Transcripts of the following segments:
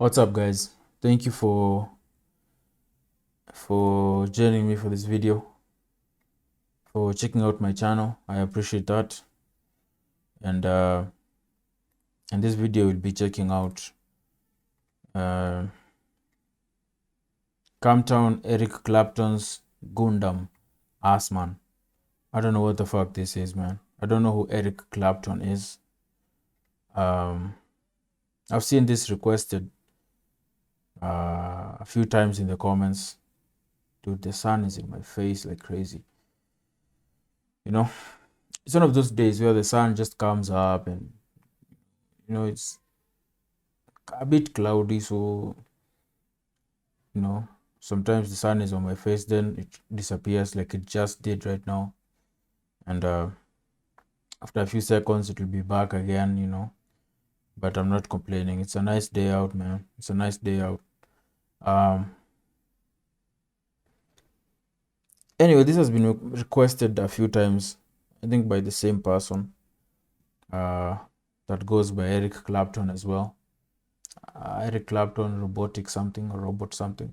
What's up, guys? Thank you for joining me for this video, for checking out my channel. I appreciate that. And in this video, we'll be checking out Camptown Eric Clapton's Gundam Assman. I don't know what the fuck this is, man. I don't know who Eric Clapton is. I've seen this requested a few times in the comments. Dude, the sun is in my face like crazy. You know, it's one of those days where the sun just comes up and, it's a bit cloudy. So, sometimes the sun is on my face, then it disappears like it just did right now. And after a few seconds, it will be back again. But I'm not complaining. It's a nice day out, man. It's a nice day out. Anyway, this has been requested a few times, I think by the same person that goes by Eric Clapton as well. Eric Clapton, robotic something or robot something.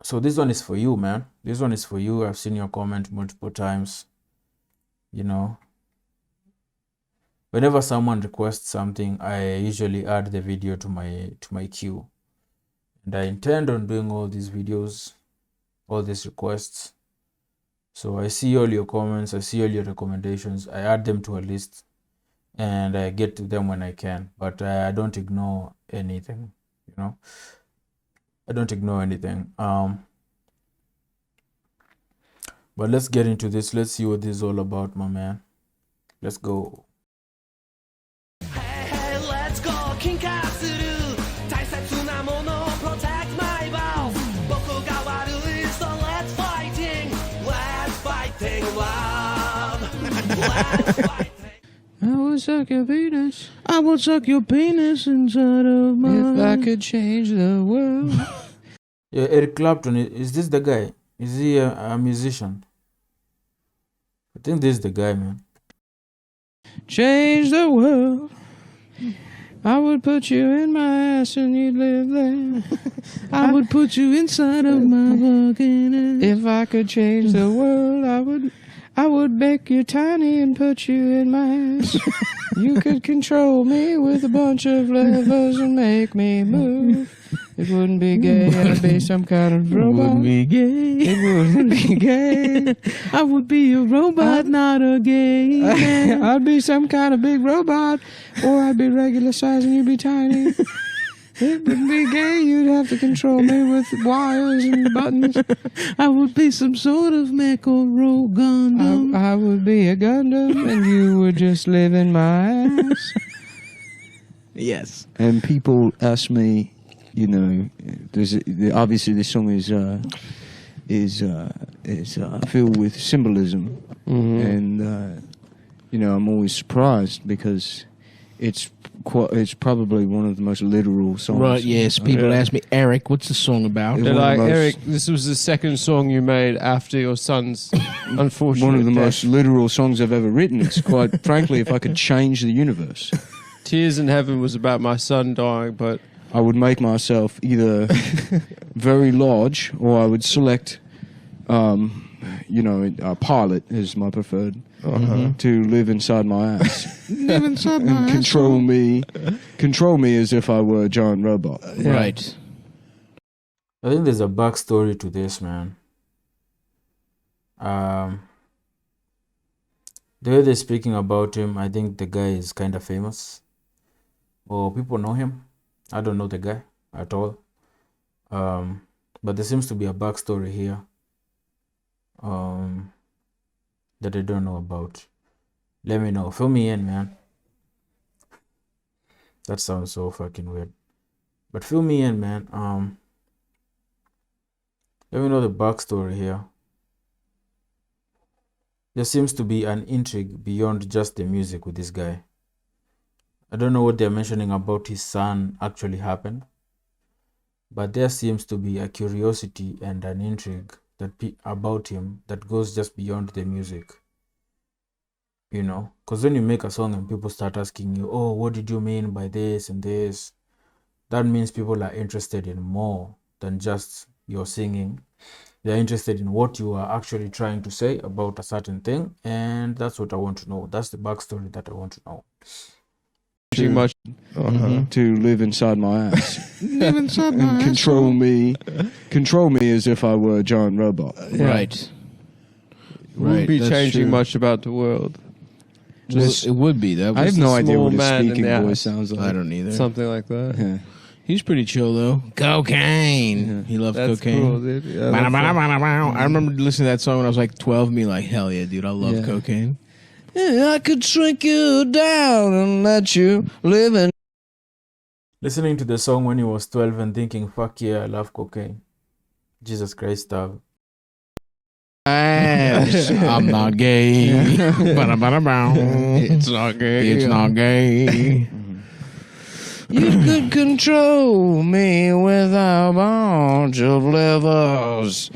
So this one is for you, man. This one is for you. I've seen your comment multiple times. Whenever someone requests something, I usually add the video to my queue. And I intend on doing all these videos, all these requests. So I see all your comments, I see all your recommendations, I add them to a list and I get to them when I can, but I don't ignore anything, I don't ignore anything. But let's get into this. Let's see what this is all about, my man. Let's go. Let's go. 進化する大切なもの Protect my vows 僕が悪い So let's fighting Let's fighting love Let's fighting I would suck your penis. I would suck your penis inside of mine. If I could change the world. Yeah, Eric Clapton, is this the guy? Is he a musician? I think this is the guy, man. Change the world. I would put you in my ass and you'd live there. I would put you inside of my fucking ass. If I could change the world, I would make you tiny and put you in my ass. You could control me with a bunch of levers and make me move. It wouldn't be gay, I'd be some kind of robot. It wouldn't be gay. It wouldn't be gay. I would be a robot, not a gay man. I'd be some kind of big robot, or I'd be regular size and you'd be tiny. It wouldn't be gay, you'd have to control me with wires and buttons. I would be some sort of mech or rogue Gundam. I would be a Gundam, and you would just live in my ass. Yes. And people ask me, obviously this song is filled with symbolism, and I'm always surprised because it's probably one of the most literal songs. Right, yes. People ask me, Eric, what's the song about? They're like, Eric, this was the second song you made after your son's unfortunate one of the death. most literal songs I've ever written. It's quite frankly, if I could change the universe. Tears in Heaven was about my son dying, but I would make myself either very large, or I would select, a pilot is my preferred, to live inside my ass. Live inside my and control me as if I were a giant robot. Right. I think there's a backstory to this, man. The way they're speaking about him, I think the guy is kind of famous, or people know him. I don't know the guy at all, but there seems to be a backstory here that I don't know about. Let me know. Fill me in, man. That sounds so fucking weird, but fill me in, man. Let me know the backstory here. There seems to be an intrigue beyond just the music with this guy. I don't know what they're mentioning about his son actually happened, but there seems to be a curiosity and an intrigue about him that goes just beyond the music. Because when you make a song and people start asking you, oh, what did you mean by this and this? that means people are interested in more than just your singing. They're interested in what you are actually trying to say about a certain thing, and that's what I want to know. That's the backstory that I want to know. Too much. To live inside my ass. Live inside my ass. Control me as if I were a giant robot. Right. Wouldn't be that's changing true. much about the world. It would be. That I was have no a idea small what a man in speaking the voice ass. sounds like. I don't either. Something like that. Yeah. He's pretty chill though. Cocaine. He loves That's cocaine. cool, dude. Yeah, Bada, that's bada, a- bada, bada. I remember listening to that song when I was like 12 and being like, hell yeah, dude, I love Yeah. cocaine. Yeah, I could shrink you down and let you live in. Listening to the song when he was 12 and thinking, fuck yeah, I love cocaine. Jesus Christ, Tav. I'm not gay. Bada, bada, bow. It's not gay. It's not gay. You could control me with a bunch of levers.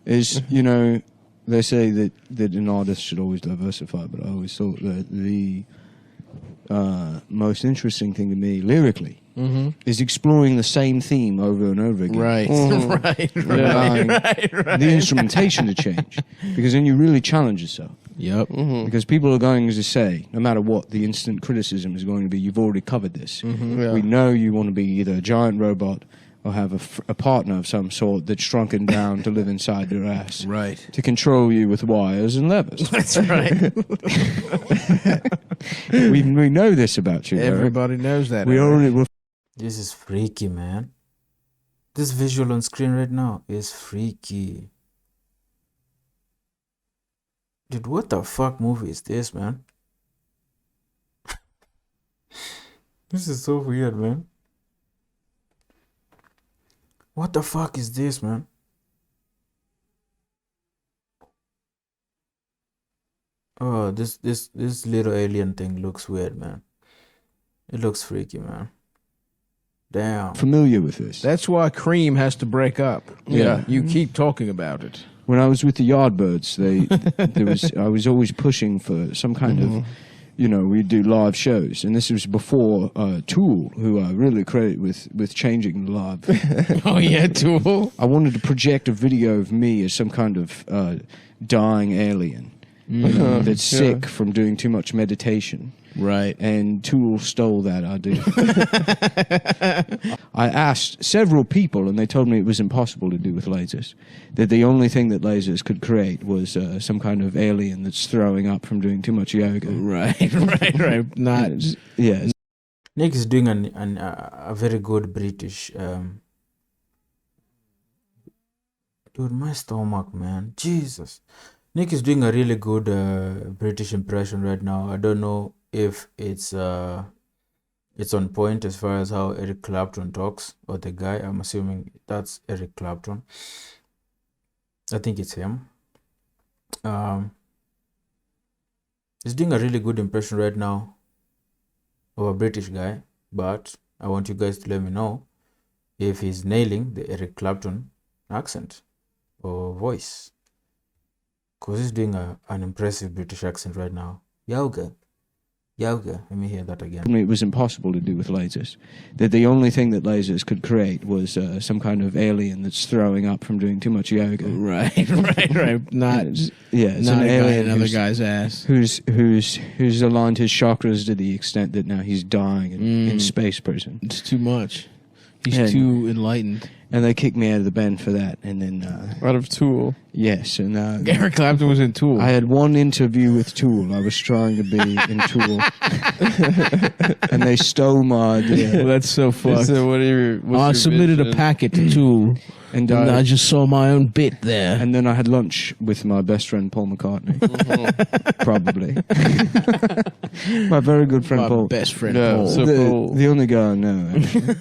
Is, they say that an artist should always diversify, but I always thought that the most interesting thing to me, lyrically, is exploring the same theme over and over again. Right. Right. Allowing the instrumentation to change. Because then you really challenge yourself. Yep. Because people are going to say, no matter what, the instant criticism is going to be, you've already covered this. Yeah. We know you want to be either a giant robot or have a partner of some sort that's shrunken down to live inside your ass. Right. To control you with wires and levers. That's right. we know this about you. Eric. Everybody knows that. We Eric. already... This is freaky, man. This visual on screen right now is freaky. Dude, what the fuck movie is this, man? This is so weird, man. What the fuck is this, man? Oh, this little alien thing looks weird, man. It looks freaky, man. Damn. familiar with this. That's why Cream has to break up. Yeah. You keep talking about it. When I was with the Yardbirds, I was always pushing for some kind of, we do live shows, and this was before Tool, who I really credit with changing the live. Oh, yeah, Tool. I wanted to project a video of me as some kind of dying alien that's sick from doing too much meditation. Right. And Tool stole that idea. I asked several people, and they told me it was impossible to do with lasers. That the only thing that lasers could create was some kind of alien that's throwing up from doing too much yoga. Right. Not. Yeah. Nick is doing a very good British. Dude, my stomach, man. Jesus. Nick is doing a really good British impression right now. I don't know if it's on point as far as how Eric Clapton talks, or the guy. I'm assuming that's Eric Clapton. I think it's him. He's doing a really good impression right now of a British guy, but I want you guys to let me know if he's nailing the Eric Clapton accent or voice, because he's doing an impressive British accent right now. Yoga, let me hear that again. It was impossible to do with lasers. That the only thing that lasers could create was some kind of alien that's throwing up from doing too much yoga. Right. Not. Yeah, it's Not an a guy in alien another who's, guy's ass. who's aligned his chakras to the extent that now he's dying in space prison. It's too much. He's Yeah. too enlightened. And they kicked me out of the band for that. And then, Out of Tool. yes, and Eric Clapton was in Tool. I had one interview with Tool. I was trying to be in Tool. And they stole my idea. Well, that's so fucked. So what are your, what's I your submitted a vision? packet to Tool, And and I just saw my own bit there. and then I had lunch with my best friend Paul McCartney. Probably. My very good friend My Paul. best friend Yeah, Paul. so- Paul. The only guy I know. actually.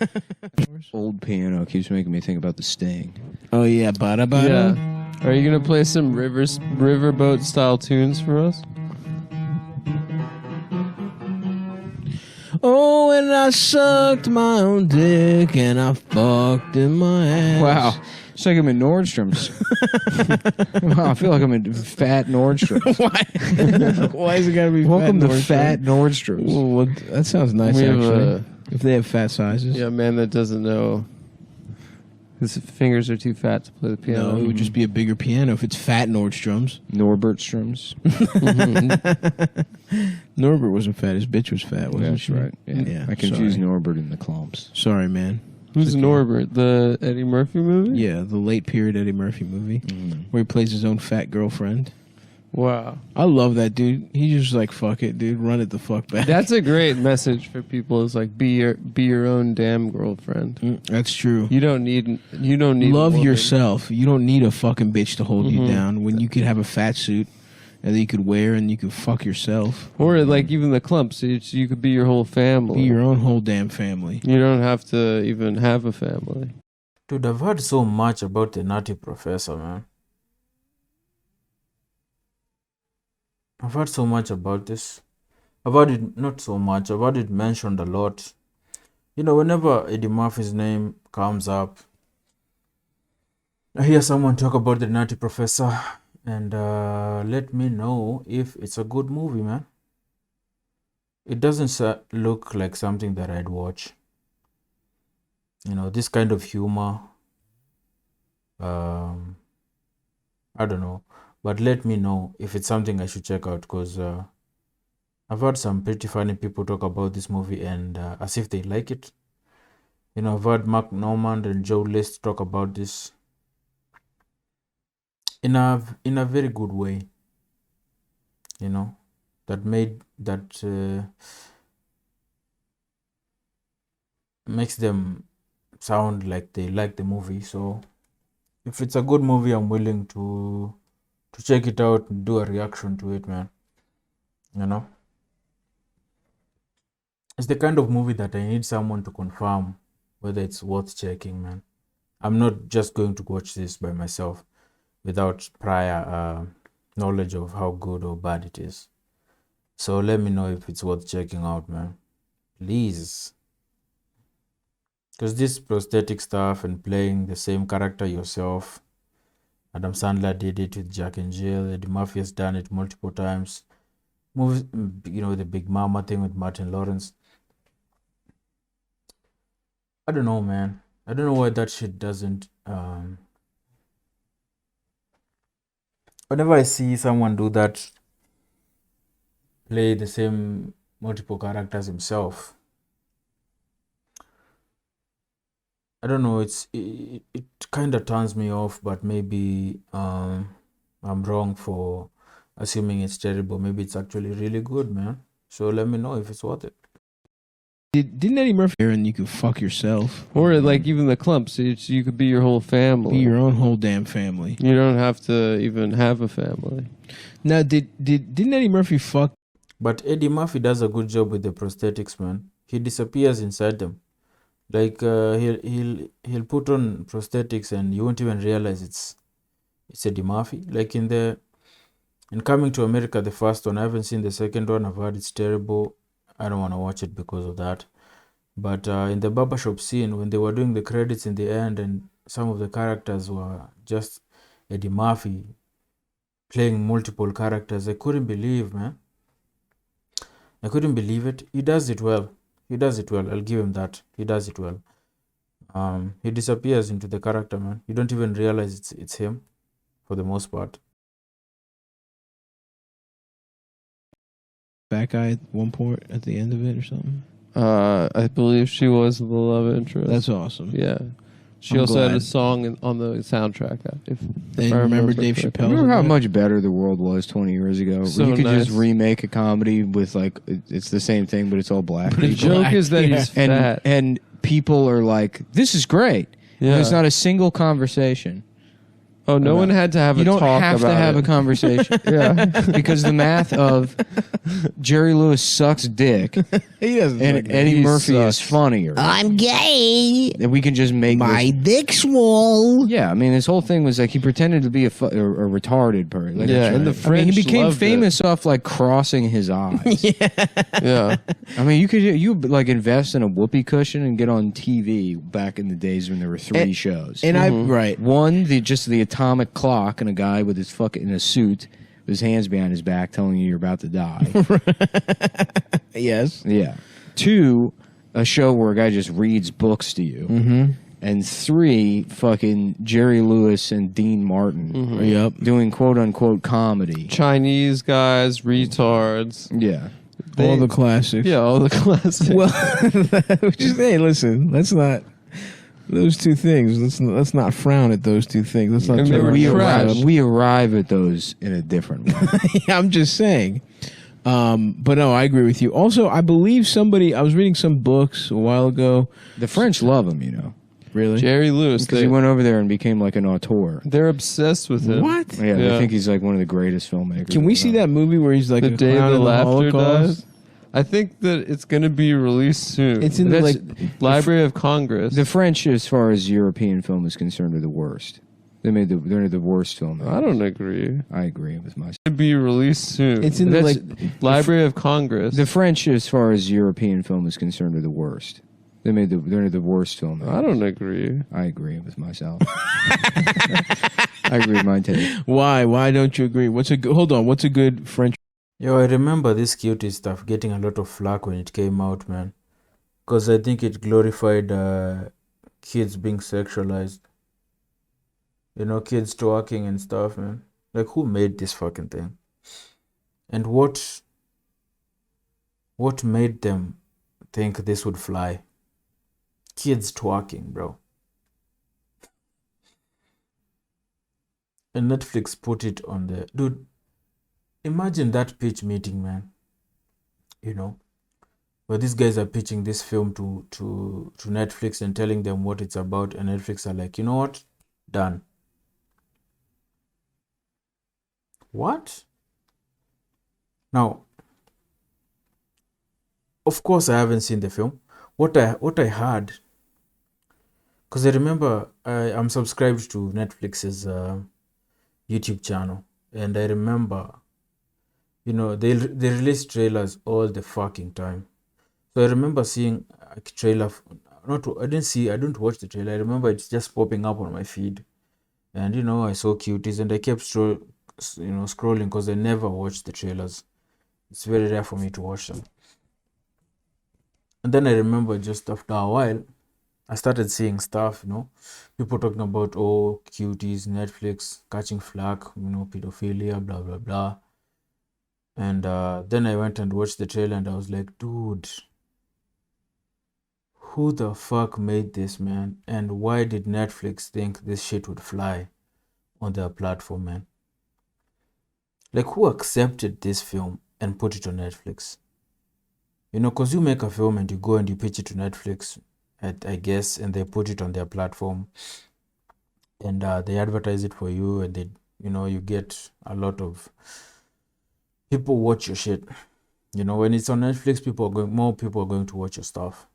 Old piano keeps making me think about the Sting. Oh yeah, bada bada. Yeah. Are you gonna play some riverboat style tunes for us? Oh, and I sucked my own dick and I fucked in my ass. Wow. It's like I'm in Nordstrom's. Wow, I feel like I'm in fat Nordstrom's. Why? Why is it gotta be Welcome fat to Nordstrom? fat Nordstrom's. Well, that sounds nice, We have actually. If they have fat sizes. Yeah, a man that doesn't know his fingers are too fat to play the piano. No, it would just be a bigger piano if it's fat Nordstrom's. Norbertstrom's. Norbert wasn't fat. His bitch was fat, wasn't That's she? right. Yeah. Yeah, I confused sorry. Norbert and the Clumps. Sorry, man. Who's Norbert? The Eddie Murphy movie? Yeah, the late period Eddie Murphy movie where he plays his own fat girlfriend. Wow. I love that dude. He just like, fuck it, dude. Run it the fuck back. That's a great message for people. Is like be your own damn girlfriend. That's true. You don't need Love a woman. yourself. You don't need a fucking bitch to hold you down when you could have a fat suit and that you could wear and you could fuck yourself. Or like even the clumps. You could be your whole family. Be your own whole damn family. You don't have to even have a family. Dude, I've heard so much about the Nutty Professor, man. I've heard so much about this. About it, not so much, about it mentioned a lot. You know, whenever Eddie Murphy's name comes up, I hear someone talk about the Nutty Professor and let me know if it's a good movie, man. It doesn't look like something that I'd watch. You know, this kind of humor. I don't know. But let me know if it's something I should check out, because I've heard some pretty funny people talk about this movie and as if they like it. You know, I've heard Mark Normand and Joe List talk about this in a very good way. You know, that makes them sound like they like the movie. So if it's a good movie, I'm willing to check it out and do a reaction to it, man. You know, it's the kind of movie that I need someone to confirm whether it's worth checking, man. I'm not just going to watch this by myself without prior knowledge of how good or bad it is. So let me know if it's worth checking out, man. Please. Because this prosthetic stuff and playing the same character yourself, Adam Sandler did it with Jack and Jill. Eddie Murphy has done it multiple times. Movies, you know, the Big Mama thing with Martin Lawrence. I don't know, man. I don't know why that shit doesn't. Whenever I see someone do that, play the same multiple characters himself, I don't know. It kind of turns me off, but maybe I'm wrong for assuming it's terrible. Maybe it's actually really good, man. So let me know if it's worth it. Didn't Eddie Murphy and you could fuck yourself? Or like even the clumps. You could be your whole family. Be your own whole damn family. You don't have to even have a family. Now, didn't Eddie Murphy fuck? But Eddie Murphy does a good job with the prosthetics, man. He disappears inside them. Like he'll put on prosthetics and you won't even realize it's Eddie Murphy. Like in Coming to America, the first one, I haven't seen the second one. I've heard it's terrible. I don't want to watch it because of that. But in the barbershop scene, when they were doing the credits in the end and some of the characters were just Eddie Murphy playing multiple characters, I couldn't believe, man. I couldn't believe it. He does it well. I'll give him that. He does it well. He disappears into the character, man. You don't even realize it's him for the most part. Fat guy at one point at the end of it or something? I believe she was the love interest. That's awesome. Yeah. She I'm also had a glad. song on the soundtrack. If And I remember Dave correctly. Chappelle? Remember how much better the world was 20 years ago? So you could nice. just remake a comedy with like it's the same thing, but it's all black The people. joke is that Yeah. he's fat. And people are like, "This is great." Yeah. There's not a single conversation. Oh, no one had to have You a don't talk have to about have it. a conversation. Yeah. Because the math of Jerry Lewis sucks dick He doesn't. and Eddie He Murphy is sucks. funnier. I'm gay. And we can just make My this. dick's swole. Yeah, I mean, this whole thing was like he pretended to be a retarded person. Like, Yeah, and the I mean, French he became loved it. famous off like crossing his eyes. Yeah. I mean, you like invest in a whoopee cushion and get on TV back in the days when there were three shows. And right. One, just the atomic clock and a guy with his in a suit with his hands behind his back telling you you're about to die. Yes. Yeah. Two, a show where a guy just reads books to you. Mm-hmm. And 3, fucking Jerry Lewis and Dean Martin Yep. doing quote-unquote comedy. Chinese guys, retards. Yeah. All the classics. Yeah, all the classics. Well, just, hey, listen. Let's not those two things. Let's not frown at those two things. Let's not. And they were trash. We arrive at those in a different way. I'm just saying. But no, I agree with you. Also, I believe I was reading some books a while ago. The French love him, you know. Really? Jerry Lewis. Because he went over there and became like an auteur. They're obsessed with him. What? Yeah, they Yeah. think he's like one of the greatest filmmakers. Can we see that movie where he's like The a day clown the in the laughter Holocaust? dies. I think that it's going to be released soon. It's in the, That's- like Library of Congress. The French, as far as European film is concerned, are the worst. They're the worst film. I don't agree. I agree with myself. It's going to be released soon. it's in the That's- like Library of Congress. The French, as far as European film is concerned, are the worst. They're the worst film. I don't agree. I agree with myself. I agree with my take. why don't you agree? Hold on? What's a good French? Yo, I remember this cutie stuff getting a lot of flack when it came out, man. Because I think it glorified kids being sexualized. You know, kids twerking and stuff, man. Like, who made this fucking thing? And what made them think this would fly? Kids twerking, bro. And Netflix put it on the... Dude, imagine that pitch meeting, man. You know, where these guys are pitching this film to Netflix and telling them what it's about, and Netflix are like, you know what? Done. What? Now, of course, I haven't seen the film. What I heard, because I remember I'm subscribed to Netflix's YouTube channel, and I remember, you know, they release trailers all the fucking time. So I remember seeing a trailer. I don't watch the trailer. I remember it's just popping up on my feed, and you know, I saw cuties, and I kept scrolling because I never watched the trailers. It's very rare for me to watch them. And then I remember just after a while, I started seeing stuff, you know, people talking about, oh, cuties, Netflix, catching flack, you know, pedophilia, blah, blah, blah. And then I went and watched the trailer and I was like, dude, who the fuck made this, man? And why did Netflix think this shit would fly on their platform, man? Like, who accepted this film and put it on Netflix? You know, because you make a film and you go and you pitch it to Netflix, I guess, and they put it on their platform, and they advertise it for you, and they, you know, you get a lot of people watch your shit. You know, when it's on Netflix, more people are going to watch your stuff.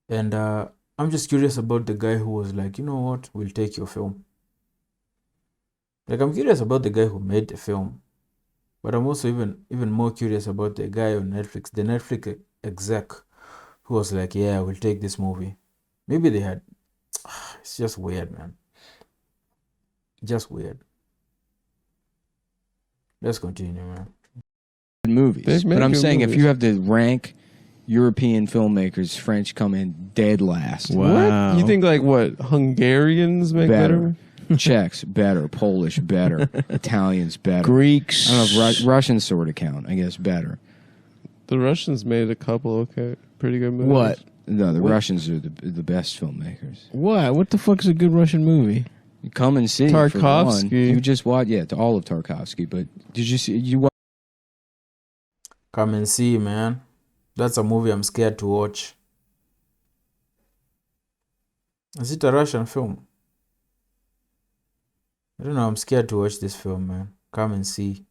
And I'm just curious about the guy who was like, you know what, we'll take your film. Like, I'm curious about the guy who made the film. But I'm also even more curious about the guy on Netflix, the Netflix exec, who was like, yeah, we'll take this movie. Maybe they had... It's just weird, man. Just weird. Let's continue, man. Movies. They But I'm make saying if movies. you have to rank European filmmakers, French come in dead last. Wow. What? You think like what? Hungarians make better? Czechs, better. Polish, better. Italians, better. Greeks. I don't know if Russians sort of count. I guess better. The Russians made a couple pretty good movies. What? No, the Russians are the best filmmakers. What? What the fuck is a good Russian movie? Come and see. for the one. Tarkovsky. You just watched, to all of Tarkovsky. But did you see? You watched Come and see, man. That's a movie I'm scared to watch. Is it a Russian film? I don't know. I'm scared to watch this film, man. Come and see.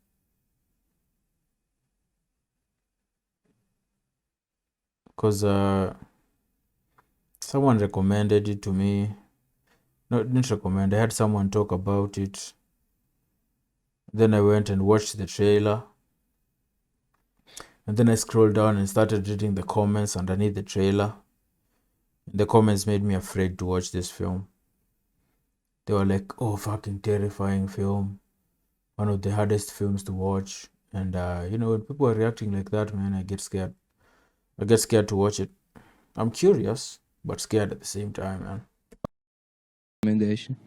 Because someone recommended it to me. No, didn't recommend. I had someone talk about it. Then I went and watched the trailer. And then I scrolled down and started reading the comments underneath the trailer. The comments made me afraid to watch this film. They were like, oh, fucking terrifying film. One of the hardest films to watch. And, you know, when people are reacting like that, man, I get scared. I get scared to watch it. I'm curious, but scared at the same time, man. Recommendation.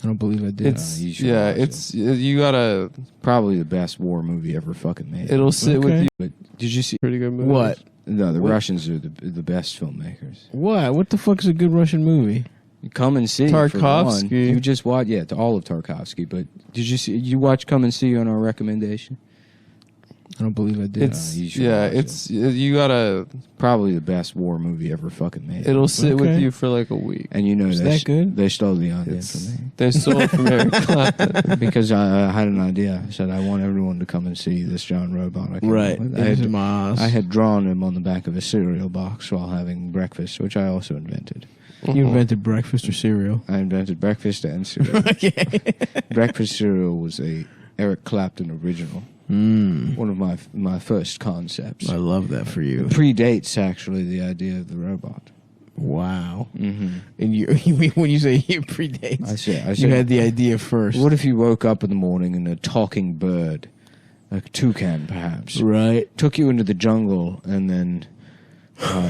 I don't believe I did. It's you should yeah, watch it's you gotta. Probably the best war movie ever fucking made. It'll sit with Okay. you. But did you see? Pretty good movie. What? No, the What? Russians are the best filmmakers. What? What the fuck is a good Russian movie? Come and See. For one. Tarkovsky. You just watched, to all of Tarkovsky. But did you see? You watch Come and See on our recommendation? I don't believe I did. It's you should yeah, watch it's you gotta. Probably the best war movie ever fucking made. It'll sit with Okay. you for like a week. And you know Is they that good? They stole the idea It's- from me They stole it from Eric Clapton. because I had an idea. I said I want everyone to come and see this John Robot. I came right. up with. Into my ass. I had drawn him on the back of a cereal box while having breakfast, which I also invented. You invented breakfast or cereal? I invented breakfast and cereal. Breakfast cereal was a Eric Clapton original. One of my first concepts. I love that for you. It predates actually the idea of the robot. Wow. Mm-hmm. And you mean when you say it predates? I said You had the idea first. What if you woke up in the morning and a talking bird, like a toucan perhaps, Right. took you into the jungle and then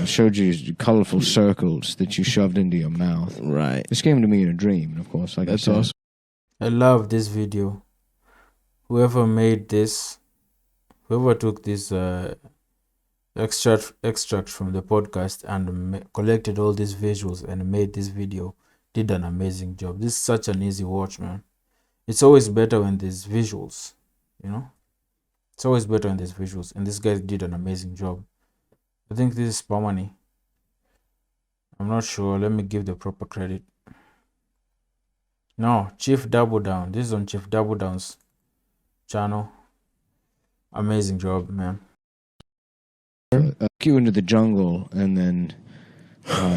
showed you colorful circles that you shoved into your mouth? Right. This came to me in a dream, and of course, like That's I said, awesome. I love this video. Whoever made this, whoever took this extract from the podcast and collected all these visuals and made this video did an amazing job. This is such an easy watch, man. It's always better when there's visuals, you know? It's always better when there's visuals. And this guy did an amazing job. I think this is Spamani. I'm not sure. Let me give the proper credit. No, Chief Double Down. This is on Chief Double Down's channel. Amazing job, man. took you into the jungle and then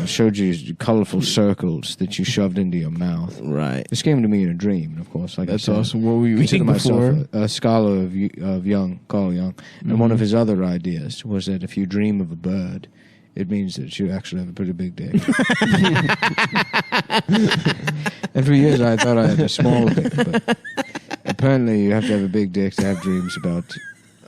showed you colorful circles that you shoved into your mouth. Right. This came to me in a dream, and of course, like That's I said, awesome. What were you consider eating myself before? a scholar of Carl Jung, and one of his other ideas was that if you dream of a bird, it means that you actually have a pretty big dick. And for years I thought I had a small dick, but apparently you have to have a big dick to have dreams about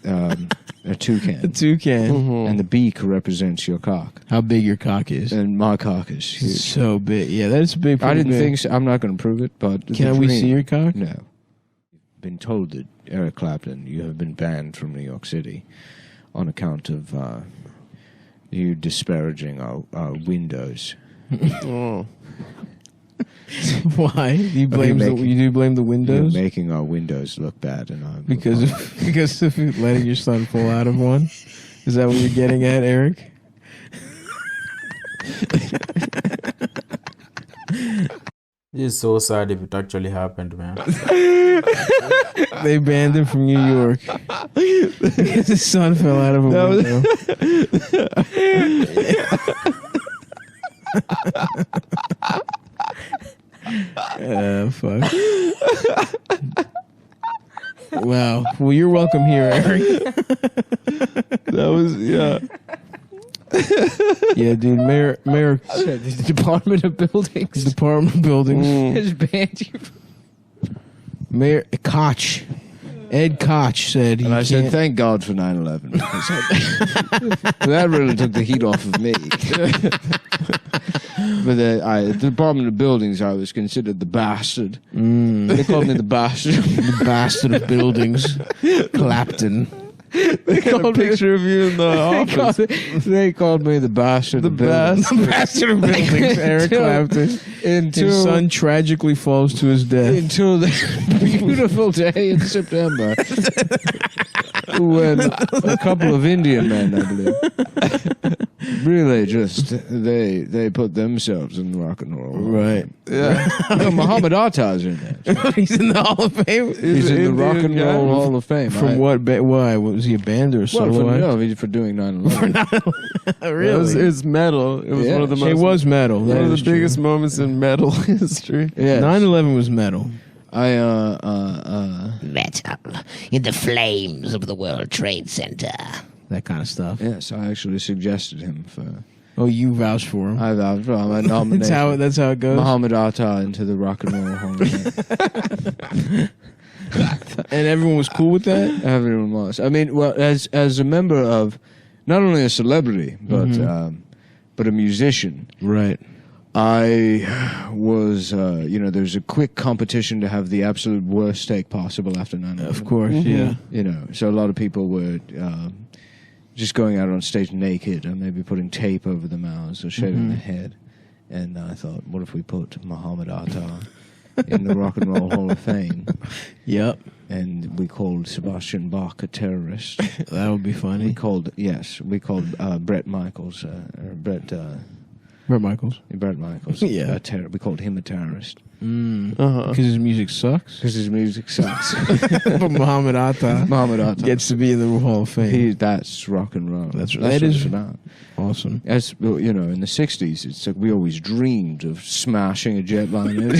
a toucan. A toucan. And the beak represents your cock. How big your cock is? And my cock is huge. So big. Yeah, that's big. I pretty didn't big. think so. I'm not going to prove it, but Can we see your cock? No. Been told that Eric Clapton, you have been banned from New York City on account of you disparaging our windows. Oh. Why? You blame making- you do blame the You're windows making our windows look bad, and I'm because of letting your son fall out of one. Is that what you're getting at, Eric? This is so sad if it actually happened, man. They banned him from New York because his son fell out of a window. Fuck. Wow. Well, you're welcome here, Eric. That was, yeah. Yeah, dude. Mayor, the Department of Buildings Department of Buildings. has banned you. Mayor Koch. Ed Koch said he And I said, can't. thank God for 9/11. That really took the heat off of me. But the Department of Buildings, I was considered the bastard. They called me the bastard. The bastard of buildings. Clapton. They got a picture of you in the office. They called me the bastard of buildings. Bastard of buildings. Eric Clapton. His son tragically falls to his death. Until the beautiful day in September when a couple of Indian men, I believe, really just they put themselves in rock and roll. Right. Yeah. No, Muhammad Atta's in there. He's in the Hall of Fame. He's in the Rock and Roll Hall of Fame. From what? Why? Was he a band or a Well, solo act? for doing 9/11. Really? It's metal. It was Yeah. one of the most. It was metal. one That of is the biggest moments in metal history. Yes. 9/11 was metal. I Metal in the flames of the World Trade Center. That kind of stuff. yes, I actually suggested him for. Oh, you vouched for him. I vouched for my nomination. That's how it goes. Muhammad Atta into the Rock and Roll Hall of Fame. And everyone was cool with that. Everyone was. I mean, well, as a member of not only a celebrity but but a musician. Right. I was, there's a quick competition to have the absolute worst steak possible after 9/11. Of course, yeah. So a lot of people were just going out on stage naked or maybe putting tape over their mouths or shaving their head. And I thought, what if we put Muhammad Atta in the Rock and Roll Hall of Fame? Yep. And we called Sebastian Bach a terrorist. That would be funny. We called Brett Michaels, Brett Michaels. Yeah. We called him a terrorist. Because his music sucks. Because his music sucks. But Muhammad Atta gets to be in the Hall of Fame. That's rock and roll. That's what it's about. Awesome. As in the 60s, it's like we always dreamed of smashing a jetliner.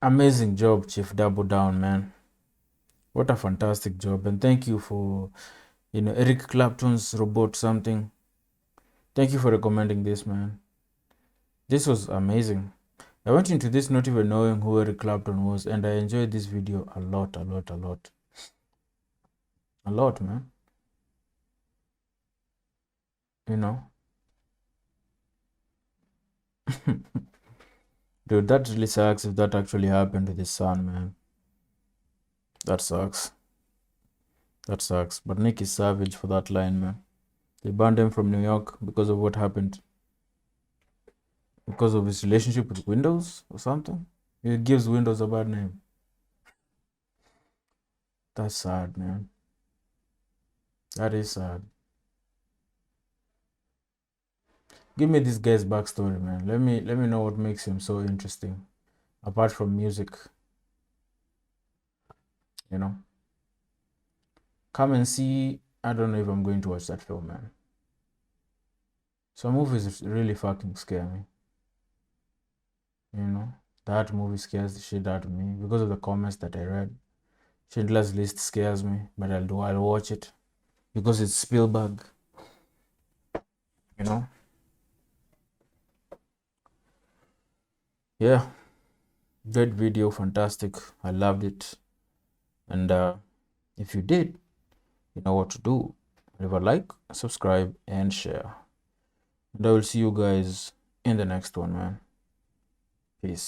Amazing job, Chief. Double down, man. What a fantastic job. And thank you for, Eric Clapton's Robot Something. Thank you for recommending this, man. This was amazing. I went into this not even knowing who Eric Clapton was, and I enjoyed this video a lot. A lot, man. Dude, that really sucks if that actually happened to his son, man. That sucks. But Nick is savage for that line, man. They banned him from New York because of what happened. Because of his relationship with Windows or something. He gives Windows a bad name. That's sad, man. That is sad. Give me this guy's backstory, man. Let me know what makes him so interesting. Apart from music. Come and see. I don't know if I'm going to watch that film, man. Some movies really fucking scare me. That movie scares the shit out of me because of the comments that I read. Schindler's List scares me, but I'll watch it because it's Spielberg. Yeah, great video, fantastic. I loved it. And if you did, you know what to do. Leave a like, subscribe, and share. And I will see you guys in the next one, man. Peace.